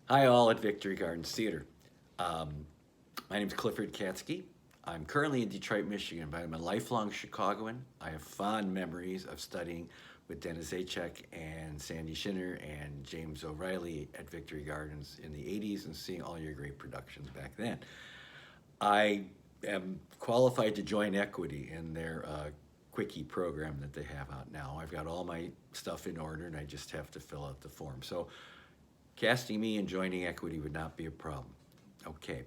Hi, all at Victory Gardens Theater. Um, my name is Clifford Katskee. I'm currently in Detroit, Michigan, but I'm a lifelong Chicagoan. I have fond memories of studying with Dennis Zajac and Sandy Shinner and James O'Reilly at Victory Gardens in the 80s and seeing all your great productions back then. I am qualified to join Equity in their quickie program that they have out now. I've got all my stuff in order and I just have to fill out the form. So casting me and joining Equity would not be a problem. Okay,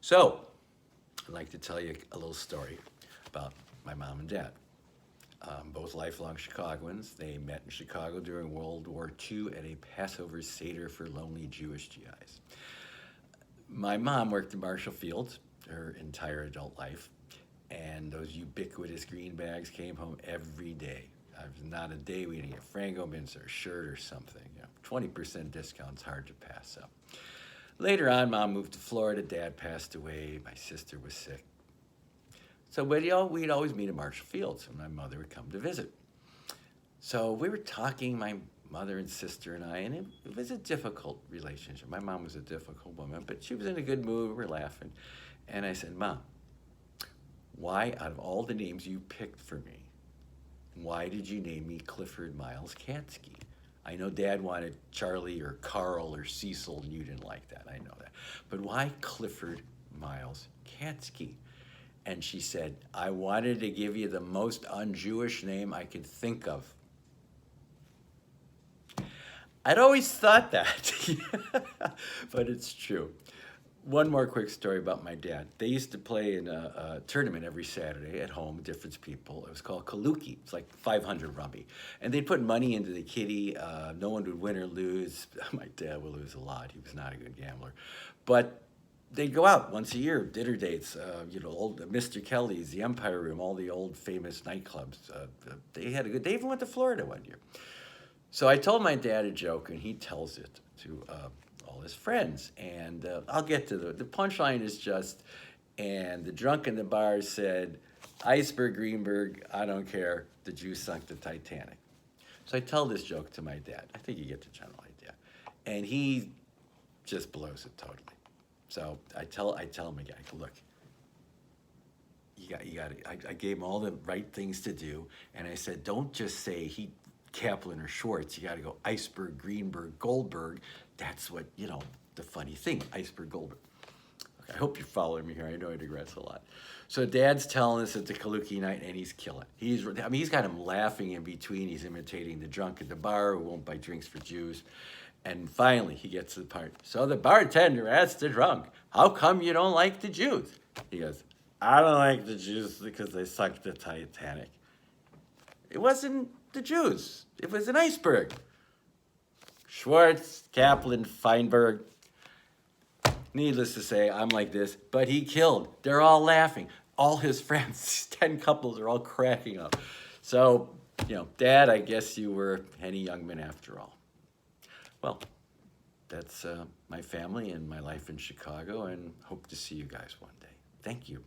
so I'd like to tell you a little story about my mom and dad. Both lifelong Chicagoans. They met in Chicago during World War II at a Passover Seder for lonely Jewish GIs. My mom worked in Marshall Fields her entire adult life, and those ubiquitous greenbags came home every day. There's not a day we didn't get Frango mints or a shirt or something. 20% discount's hard to pass up. Later on, Mom moved to Florida. Dad passed away. My sister was sick. So we'd always meet at Marshall Fields, and my mother would come to visit. So we were talking, my mother and sister and I, and it was a difficult relationship. My mom was a difficult woman, but she was in a good mood. We were laughing. And I said, Mom, why, out of all the names you picked for me, why did you name me Clifford Miles Katskee? I know Dad wanted Charlie or Carl or Cecil, and you didn't like that. I know that. But why Clifford Miles Katskee? And she said, I wanted to give you the most un-Jewish name I could think of. I'd always thought that, but it's true. One more quick story about my dad. They used to play in a tournament every Saturday at home, different people. It was called Kaluki. It's like 500 rummy. And they'd put money into the kitty. No one would win or lose. My dad would lose a lot. He was not a good gambler. But they'd go out once a year, dinner dates, old Mr. Kelly's, the Empire Room, all the old famous nightclubs. They had a good, they even went to Florida one year. So I told my dad a joke, and he tells it to all his friends. And I'll get to the punchline is just, and the drunk in the bar said, Iceberg Greenberg, I don't care, the Jews sunk the Titanic. So I tell this joke to my dad. I think you get the general idea. And he just blows it totally. So I tell him again, I go, look, you got. I gave him all the right things to do, and I said, don't just say Kaplan or Schwartz. You got to go Iceberg, Greenberg, Goldberg. That's what the funny thing, Iceberg, Goldberg. Okay, I hope you're following me here. I know I digress a lot. So Dad's telling us at the Kaluki night, and he's killing. He's got him laughing in between. He's imitating the drunk at the bar who won't buy drinks for Jews. And finally, he gets to the part. So the bartender asks the drunk, how come you don't like the Jews? He goes, I don't like the Jews because they sunk the Titanic. It wasn't the Jews. It was an iceberg. Schwartz, Kaplan, Feinberg. Needless to say, I'm like this, but he killed. They're all laughing. All his friends, 10 couples, are all cracking up. So, Dad, I guess you were Henny Youngman after all. Well, that's my family and my life in Chicago, and hope to see you guys one day. Thank you.